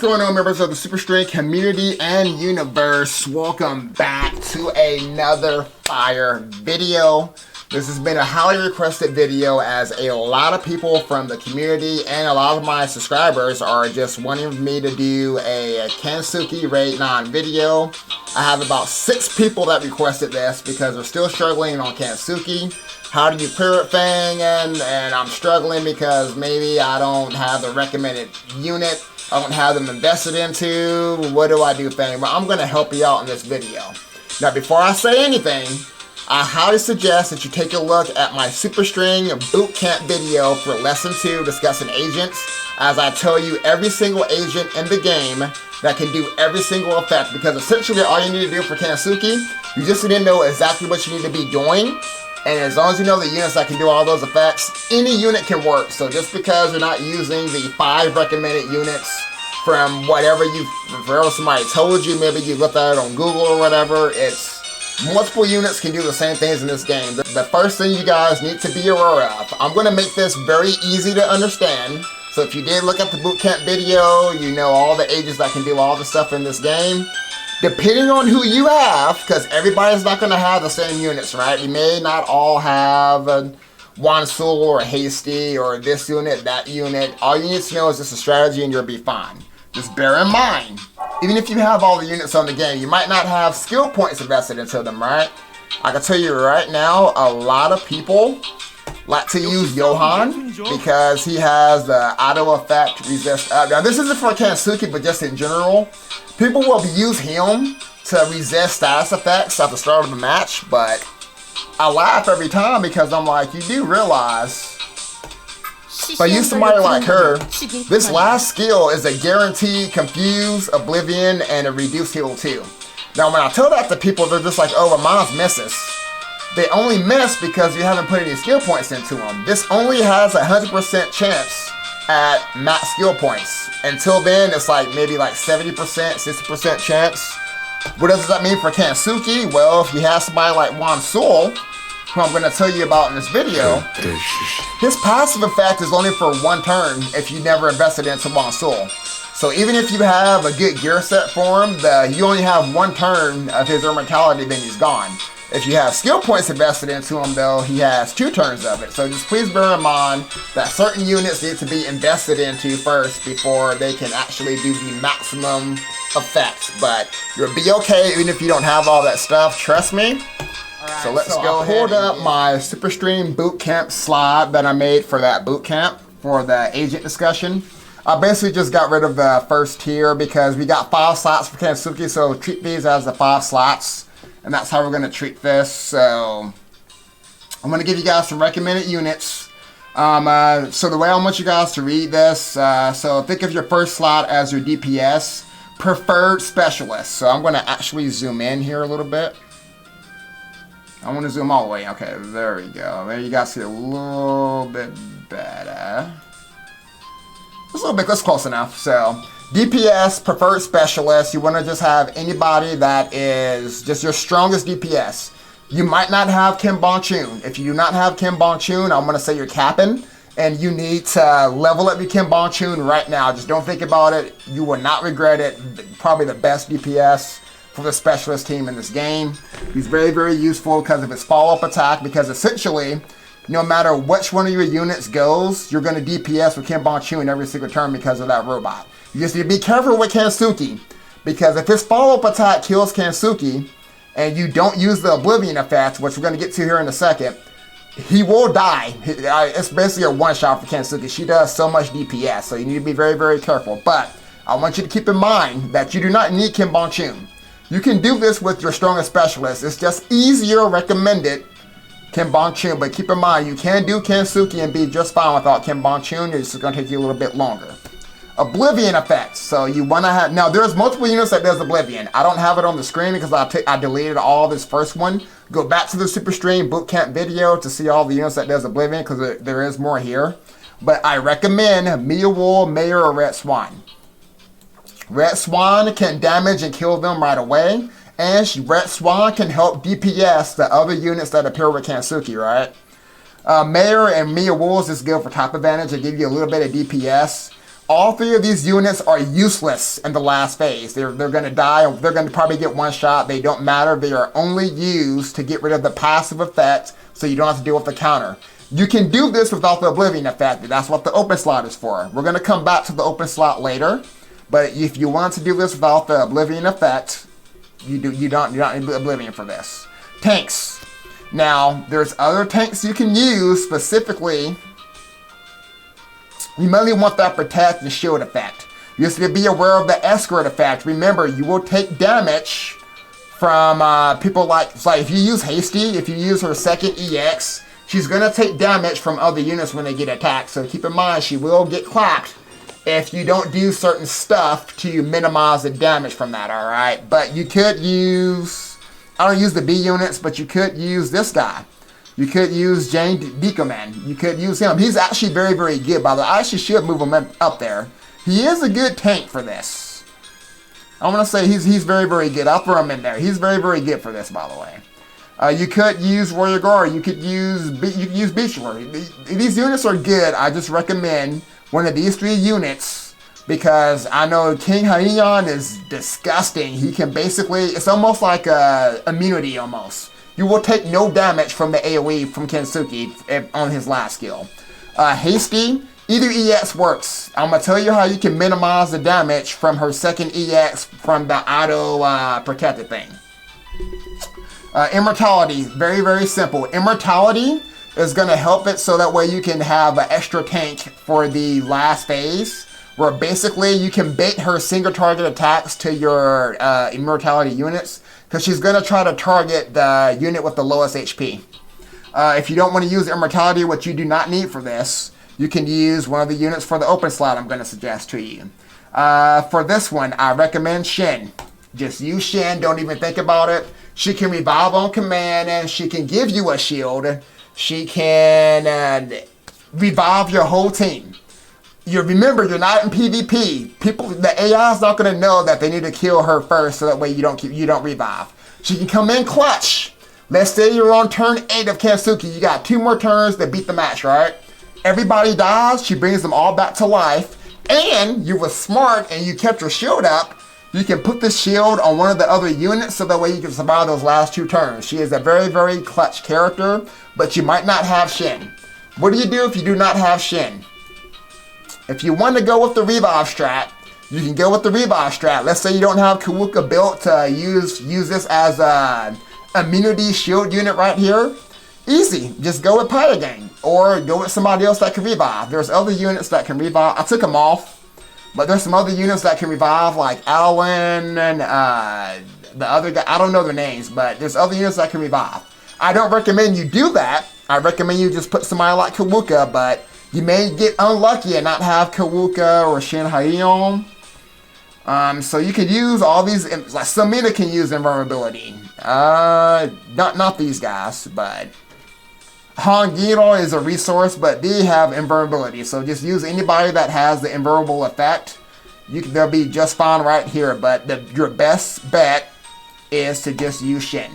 going on, members of the Superstring community and universe? Welcome back to another fire video. This has been a highly requested video as a lot of people from the community and a lot of my subscribers are just wanting me to do a Kang Suki raid 9 video. I have about 6 people that requested this because they're still struggling on Kang Suki. How do you clear it, Fang? And I'm struggling because maybe I don't have the recommended unit. I don't have them invested into. What do I do, Fang? Well, I'm going to help you out in this video. Now, before I say anything, I highly suggest that you take a look at my Superstring bootcamp video for lesson 2 discussing agents, as I tell you every single agent in the game that can do every single effect, because essentially all you need to do for Kang Suki, you just need to know exactly what you need to be doing. And as long as you know the units that can do all those effects, any unit can work. So just because you're not using the 5 recommended units from whatever somebody told you, maybe you looked at it on Google or whatever, it's multiple units can do the same things in this game. The first thing you guys need to be aware of, I'm going to make this very easy to understand. So if you did look at the bootcamp video, you know all the agents that can do all the stuff in this game. Depending on who you have, because everybody's not going to have the same units, right? You may not all have a Wansul or a Hasty or this unit, that unit. All you need to know is just a strategy and you'll be fine. Just bear in mind, even if you have all the units on the game, you might not have skill points invested into them, right? I can tell you right now, a lot of people like to use Johan because he has the auto effect resist. Now this isn't for Kang Suki, but just in general. People will use him to resist status effects at the start of the match, but I laugh every time because I'm like, you do realize, if I use somebody like her, this last skill is a guaranteed confuse, oblivion, and a reduced heal too. Now when I tell that to people, they're just like, oh, well, mine's misses. They only miss because you haven't put any skill points into them. This only has a 100% chance at max skill points. Until then, it's like maybe like 70%, 60% chance. What does that mean for Kang Suki? Well, if you have somebody like Wansul, who I'm going to tell you about in this video, his passive effect is only for 1 turn if you never invested into Wansul. So even if you have a good gear set for him, you only have 1 turn of his immortality, then he's gone. If you have skill points invested into him, though, he has 2 turns of it. So just please bear in mind that certain units need to be invested into first before they can actually do the maximum effects. But you'll be okay even if you don't have all that stuff, trust me. Right, so let's go ahead. I pulled up my Superstring bootcamp slide that I made for that bootcamp for the agent discussion. I basically just got rid of the first tier because we got 5 slots for Kang Suki, so treat these as the 5 slots. And that's how we're going to treat this. So I'm going to give you guys some recommended units. So the way I want you guys to read this, so think of your first slot as your DPS, preferred specialist. So I'm going to actually zoom in here a little bit. I want to zoom all the way. Okay, there we go. There you guys see a little bit better. Just a little bit, that's close enough. So DPS, preferred specialist, you want to just have anybody that is just your strongest DPS. You might not have Kim Bon-chun. If you do not have Kim Bon-chun, I'm going to say you're capping, and you need to level up your Kim Bon-chun right now. Just don't think about it. You will not regret it. Probably the best DPS for the specialist team in this game. He's very, very useful because of his follow-up attack, because essentially, no matter which one of your units goes, you're going to DPS with Kim Bon-chun every single turn because of that robot. You just need to be careful with Kang Suki, because if his follow-up attack kills Kang Suki, and you don't use the Oblivion Effects, which we're going to get to here in a second, he will die. It's basically a one-shot for Kang Suki. She does so much DPS, so you need to be very, very careful. But I want you to keep in mind that you do not need Kim Bon-chun. You can do this with your strongest specialist. It's just easier recommended Kim Bon-chun, but keep in mind, you can do Kang Suki and be just fine without Kim Bon-chun. It's just going to take you a little bit longer. Oblivion Effects. So you want to have, now there's multiple units that does Oblivion. I don't have it on the screen because I deleted all this first one. Go back to the Superstring bootcamp video to see all the units that does Oblivion, because there is more here. But I recommend Mia Wool, Mayor, or Red Swan. Red Swan can damage and kill them right away, and Red Swan can help DPS the other units that appear with Kang Suki, right? Mayor and Mia Wolves is good for top advantage. They give you a little bit of DPS. All three of these units are useless in the last phase. They're going to die. They're going to probably get one shot. They don't matter. They are only used to get rid of the passive effect, so you don't have to deal with the counter. You can do this without the Oblivion effect. That's what the open slot is for. We're going to come back to the open slot later, but if you want to do this without the Oblivion effect, you don't need Oblivion for this. Tanks. Now, there's other tanks you can use specifically. You mainly want that protect and shield effect. You have to be aware of the escort effect. Remember, you will take damage from people like if you use Hasty, if you use her second EX, she's going to take damage from other units when they get attacked. So keep in mind, she will get clapped if you don't do certain stuff to minimize the damage from that, alright? But you could use, I don't use the B units, but you could use this guy. You could use Jane Beakerman. You could use him. He's actually very, very good, by the way. I actually should move him up there. He is a good tank for this. I want to say he's very, very good. I'll throw him in there. He's very, very good for this, by the way. You could use Warrior Guard. You could use Beachler. These units are good. I just recommend one of these three units because I know King Haiyan is disgusting. He can basically, it's almost like a immunity almost. You will take no damage from the AoE from Kang Suki on his last skill. Hasty, either EX works. I'm going to tell you how you can minimize the damage from her second EX from the auto protected thing. Immortality, very, very simple. Immortality is going to help it so that way you can have an extra tank for the last phase, where basically you can bait her single target attacks to your immortality units, because she's going to try to target the unit with the lowest HP. If you don't want to use immortality, which you do not need for this, you can use one of the units for the open slot I'm going to suggest to you. For this one, I recommend Shin. Just use Shin, don't even think about it. She can revive on command, and she can give you a shield. She can revive your whole team. Remember, you're not in PvP. The AI is not going to know that they need to kill her first, so that way you don't revive. She can come in clutch. Let's say you're on turn 8 of Kang Suki. You got 2 more turns to beat the match, right? Everybody dies. She brings them all back to life. And you were smart and you kept your shield up. You can put the shield on one of the other units so that way you can survive those last 2 turns. She is a very, very clutch character, but you might not have Shin. What do you do if you do not have Shin? If you want to go with the revive strat, you can go with the revive strat. Let's say you don't have Kawuka built to use this as a immunity shield unit right here. Easy, just go with Pyre Gang or go with somebody else that can revive. There's other units that can revive. I took them off. But there's some other units that can revive, like Alan and the other guy. I don't know their names, but there's other units that can revive. I don't recommend you do that. I recommend you just put somebody like Kawuka, but you may get unlucky and not have Kawuka or Shin Haiyan. So you could use all these, like Samina can use invulnerability. Not these guys, but Hongiro is a resource, but they have invulnerability. So just use anybody that has the invulnerable effect. They'll be just fine right here. But your best bet is to just use Shin.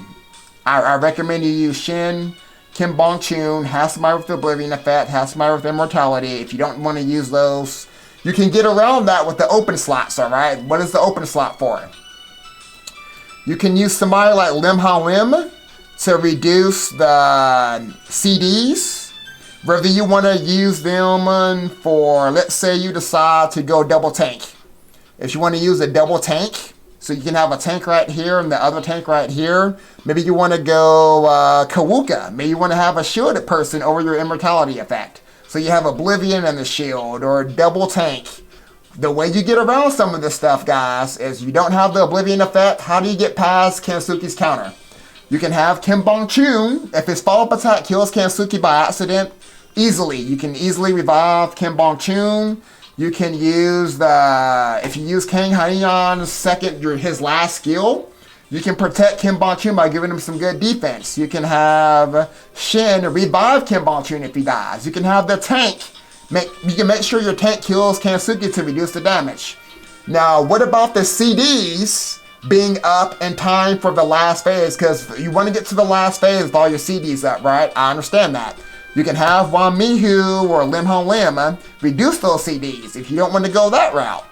I recommend you use Shin. Kim Bong-chun has somebody with the Oblivion effect, has somebody with immortality. If you don't want to use those, you can get around that with the open slots, alright? What is the open slot for? You can use somebody like Lim Ha Lim to reduce the CDs. Whether you want to use them for, let's say you decide to go double tank. If you want to use a double tank, so you can have a tank right here and the other tank right here. Maybe you want to go Kawuka. Maybe you want to have a shielded person over your immortality effect. So you have Oblivion and the shield, or double tank. The way you get around some of this stuff, guys, is you don't have the Oblivion effect. How do you get past Kang Suki's counter? You can have Kim Bong-chun. If his follow-up attack kills Kang Suki by accident, easily. You can easily revive Kim Bong-chun. You can use if you use Kang Haiyan's his last skill, you can protect Kim Bong-chun by giving him some good defense. You can have Shin revive Kim Bong-chun if he dies. You can have the tank. You can make sure your tank kills Kang Suki to reduce the damage. Now, what about the CDs being up in time for the last phase? Because you want to get to the last phase with all your CDs up, right? I understand that. You can have Wamihu or Lim Ho Lim reduce those CDs if you don't want to go that route.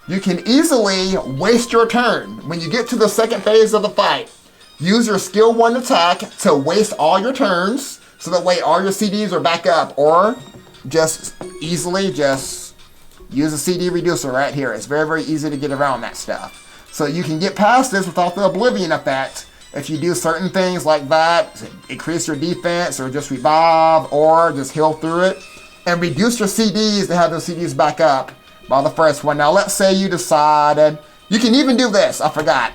You can easily waste your turn. When you get to the second phase of the fight, use your skill 1 attack to waste all your turns, so that way all your CDs are back up, or just easily just use a CD reducer right here. It's very, very easy to get around that stuff. So you can get past this without the Oblivion effect if you do certain things like that, increase your defense, or just revive, or just heal through it, and reduce your CDs to have those CDs back up by the first one. Now let's say you decided, you can even do this, I forgot.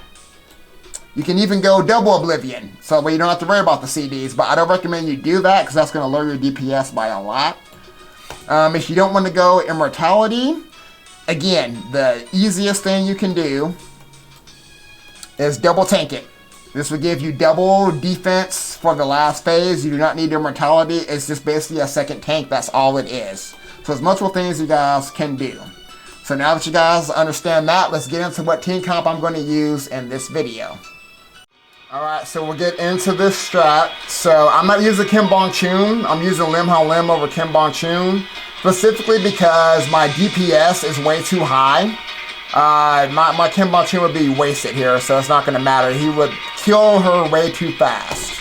You can even go double Oblivion, so that way you don't have to worry about the CDs, but I don't recommend you do that because that's going to lower your DPS by a lot. If you don't want to go Immortality, again, the easiest thing you can do is double tank it. This will give you double defense for the last phase. You do not need Immortality. It's just basically a second tank. That's all it is. So there's multiple things you guys can do. So now that you guys understand that, let's get into what team comp I'm going to use in this video. Alright, so we'll get into this strat. So I'm not using Kim Bong Chun. I'm using Lim Ho Lim over Kim Bong Chun. Specifically because my DPS is way too high. My Kim Bong Chun would be wasted here, so it's not going to matter. He would kill her way too fast.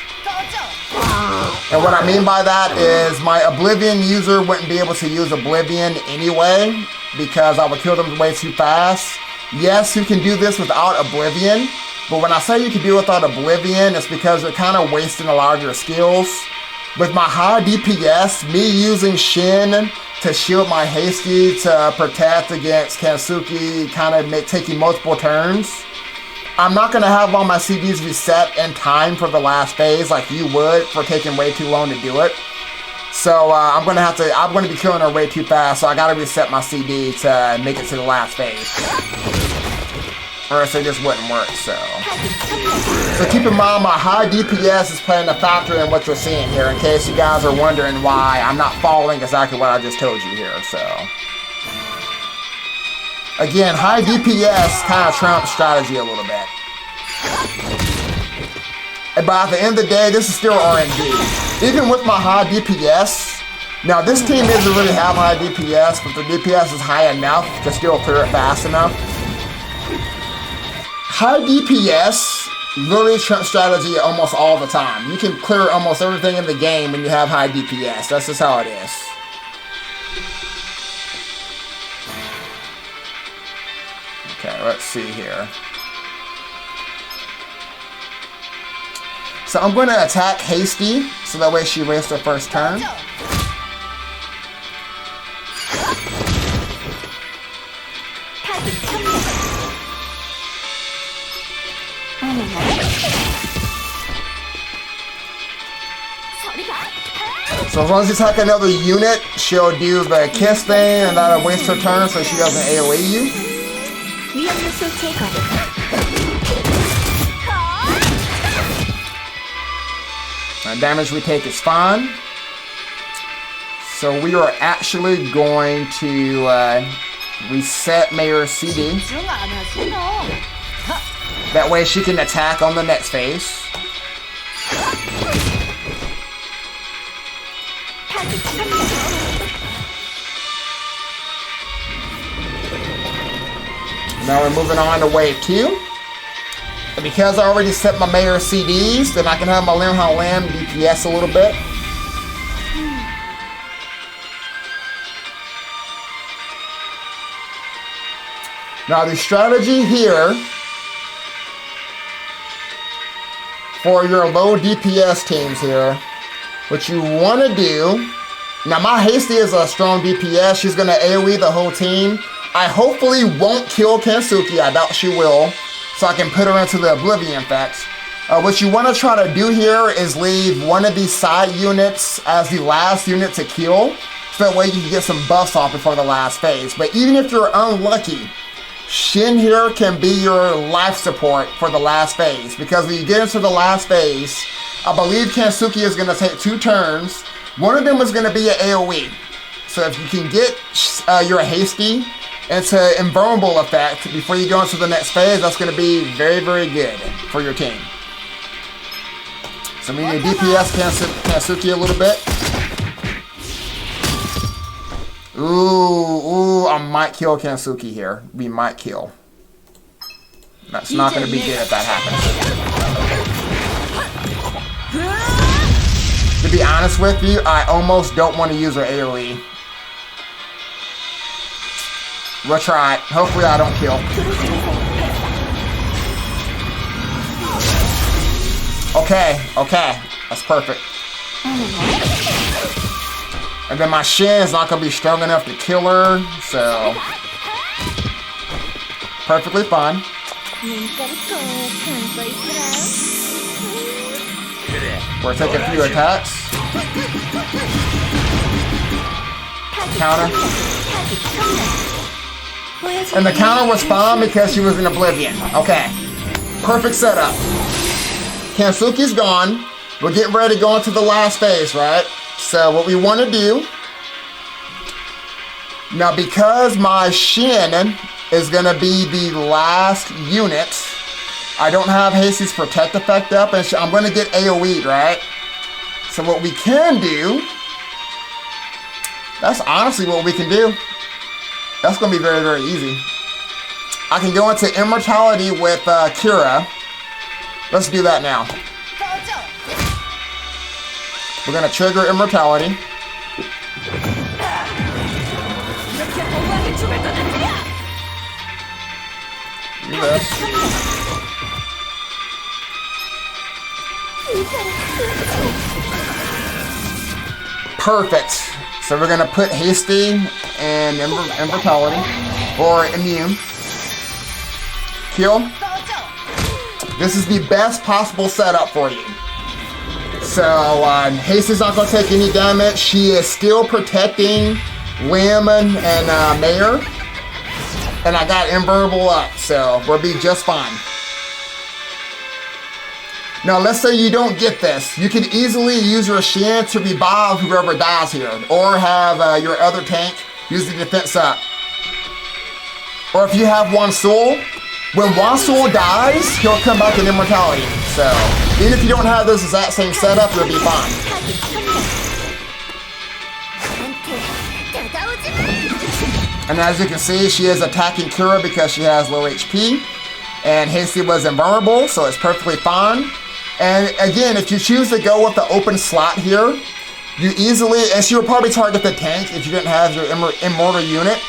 And what I mean by that is my Oblivion user wouldn't be able to use Oblivion anyway, because I would kill them way too fast. Yes, you can do this without Oblivion, but when I say you can do it without Oblivion, it's because you're kind of wasting a lot of your skills. With my high DPS, me using Shin to shield my Hasty to protect against Kang Suki, kind of taking multiple turns, I'm not going to have all my CDs reset in time for the last phase like you would for taking way too long to do it. So I'm going to be killing her way too fast, so I got to reset my CD to make it to the last phase. Or else it just wouldn't work, so keep in mind my high DPS is playing a factor in what you're seeing here, in case you guys are wondering why I'm not following exactly what I just told you here, so. Again, high DPS kind of trumps strategy a little bit. But at the end of the day, this is still RNG. Even with my high DPS, now this team doesn't really have high DPS, but the DPS is high enough to still clear it fast enough. High DPS literally trumps strategy almost all the time. You can clear almost everything in the game when you have high DPS. That's just how it is. Okay, let's see here. So I'm going to attack Hasty, so that way she wastes her first turn. So as long as you attack another unit, she'll do the kiss thing and that'll waste her turn so she doesn't AoE you. The damage we take is fine. So we are actually going to reset Mayor's CD. That way she can attack on the next phase. Now we're moving on to wave 2. And because I already set my Mayor CDs, then I can have my Lim Ho Lim DPS a little bit. Now the strategy here for your low DPS teams here, what you want to do, now my Hasty is a strong DPS, she's going to AoE the whole team. I hopefully won't kill Kang Suki, I doubt she will, so I can put her into the Oblivion Effects. What you want to try to do here is leave one of these side units as the last unit to kill, so that way you can get some buffs off before the last phase. But even if you're unlucky, Shin here can be your life support for the last phase, because when you get into the last phase, I believe Kang Suki is going to take 2 turns. One of them is going to be an AoE. So if you can get your Hasty into invulnerable effect before you go into the next phase, that's going to be very, very good for your team. So we need to DPS Kang Suki a little bit. Ooh, I might kill Kang Suki here. We might kill. That's not going to be good if that happens. To be honest with you, I almost don't want to use her AoE. We'll try it. Hopefully I don't kill. Okay. That's perfect. And then my Shin is not going to be strong enough to kill her, so... Perfectly fine. We're taking a few attacks. Counter. And the counter was fine because she was in Oblivion. Okay. Perfect setup. Kang Suki's gone. We're getting ready to go into the last phase, right? So what we want to do... Now because my Shin is going to be the last unit, I don't have Hasty's Protect effect up, and I'm going to get AoE'd, right? So what we can do... That's honestly what we can do. That's going to be very, very easy. I can go into Immortality with Kira. Let's do that now. We're going to trigger Immortality. Do this. Perfect. So we're going to put Hasty and Immortality, or Immune. Kill. This is the best possible setup for you. So, Hasty's not going to take any damage. She is still protecting Lim and Mayor. And I got Invulnerable up, so we'll be just fine. Now, let's say you don't get this. You can easily use your Shin to revive whoever dies here. Or have your other tank use the defense up. Or if you have one soul, when one soul dies, he'll come back in Immortality. So, even if you don't have this exact same setup, you'll be fine. And as you can see, she is attacking Kira because she has low HP. And Hasty was invulnerable, so it's perfectly fine. And again, if you choose to go with the open slot here, you easily, and she would probably target the tank if you didn't have your immortal unit.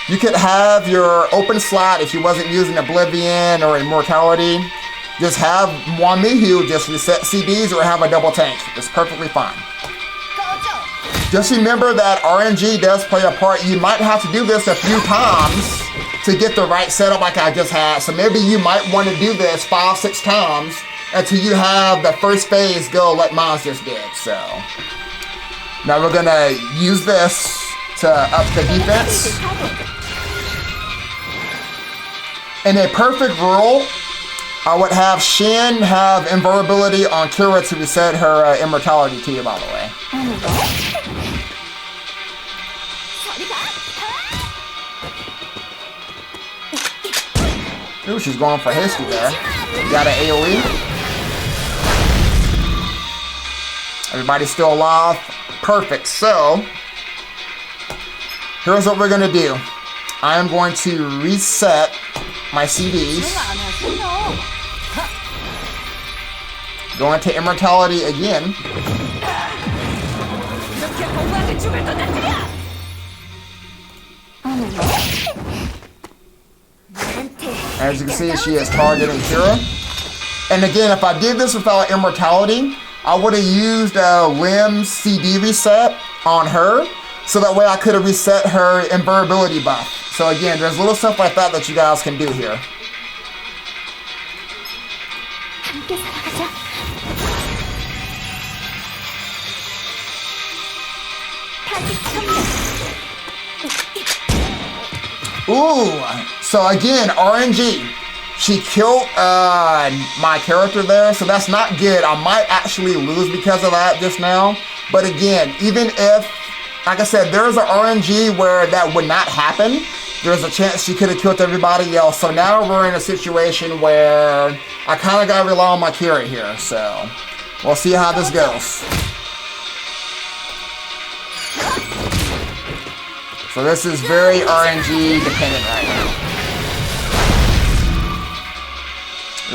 You could have your open slot if you wasn't using Oblivion or Immortality. Just have Wamihu just reset CDs or have a double tank. It's perfectly fine. Just remember that RNG does play a part. You might have to do this a few times to get the right setup like I just had. So maybe you might want to do this 5-6 times until you have the first phase go like mine just did. So now we're gonna use this to up the defense. In a perfect world, I would have Shin have invulnerability on Kira to reset her immortality to you, by the way. Ooh, she's going for Hasty there. Got an AoE. Everybody's still alive. Perfect. So, here's what we're going to do. I am going to reset my CDs. Go into Immortality again. As you can see, she is targeting Kira. And again, if I did this without Immortality, I would have used Lim's CD reset on her, so that way I could have reset her invulnerability buff. So again, there's little stuff like that that you guys can do here. Ooh, so again, RNG. She killed my character there, so that's not good. I might actually lose because of that just now. But again, even if, like I said, there's an RNG where that would not happen. There's a chance she could have killed everybody else. So now we're in a situation where I kind of got to rely on my Kira here. So we'll see how this goes. So this is very RNG dependent right now.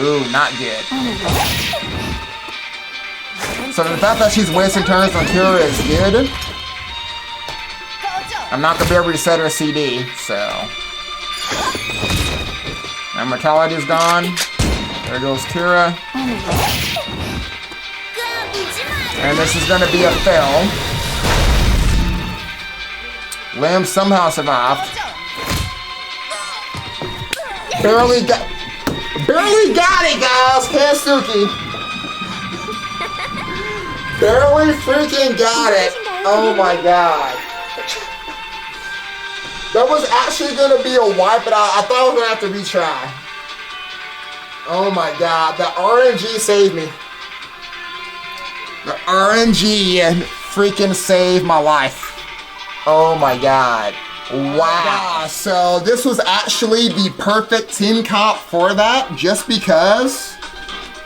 Ooh, not good. So the fact that she's wasting turns on Kira is good. I'm not gonna be able to reset her CD, so. Now mortality's gone. There goes Kira. And this is gonna be a fail. Lim somehow survived. Barely got it, guys. Kang Suki. Barely freaking got it. Oh my god. That was actually gonna be a wipe, but I thought I was gonna have to retry. Oh my god, the RNG saved me. The RNG freaking saved my life. Oh my god. Wow. So this was actually the perfect team comp for that, just because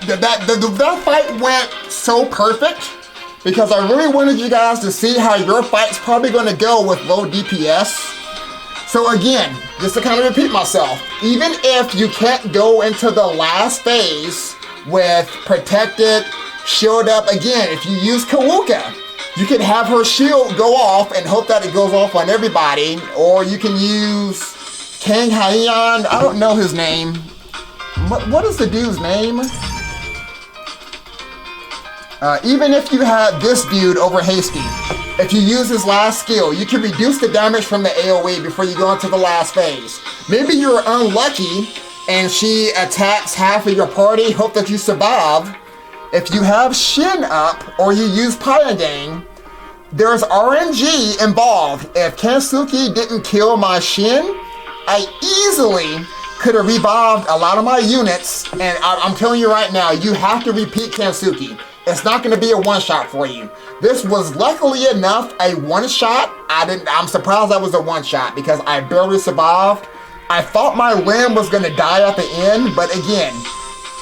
that fight went so perfect. Because I really wanted you guys to see how your fight's probably gonna go with low DPS. So again, just to kind of repeat myself, even if you can't go into the last phase with protected, shield up, again, if you use Kawuka, you can have her shield go off and hope that it goes off on everybody, or you can use Kang Hyan, I don't know his name. What is the dude's name? Even if you had this dude over Hasty, if you use his last skill, you can reduce the damage from the AoE before you go into the last phase. Maybe you're unlucky and she attacks half of your party, hope that you survive. If you have Shin up or you use Pyongyang, there's RNG involved. If Kang Suki didn't kill my Shin, I easily could have revived a lot of my units, and I'm telling you right now, you have to repeat Kang Suki. It's not gonna be a one-shot for you. This was luckily enough a one-shot. I'm surprised that was a one-shot because I barely survived. I thought my limb was gonna die at the end, but again,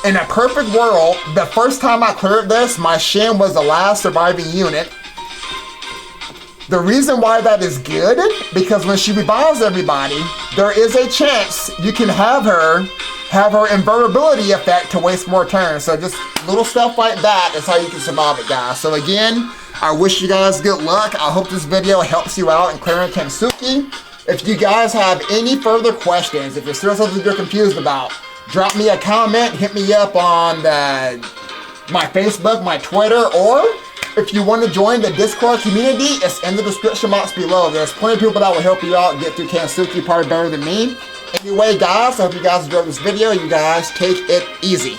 in a perfect world, the first time I cleared this, my Shin was the last surviving unit. The reason why that is good, because when she revives everybody, there is a chance you can have her invulnerability effect to waste more turns. So just little stuff like that is how you can survive it, guys. So again, I wish you guys good luck. I hope this video helps you out in clearing Kang Suki. If you guys have any further questions, if there's still something you're confused about, drop me a comment, hit me up on my Facebook, my Twitter, or if you want to join the Discord community, it's in the description box below. There's plenty of people that will help you out get through Kang Suki probably better than me. Anyway, guys, I hope you guys enjoyed this video. You guys take it easy.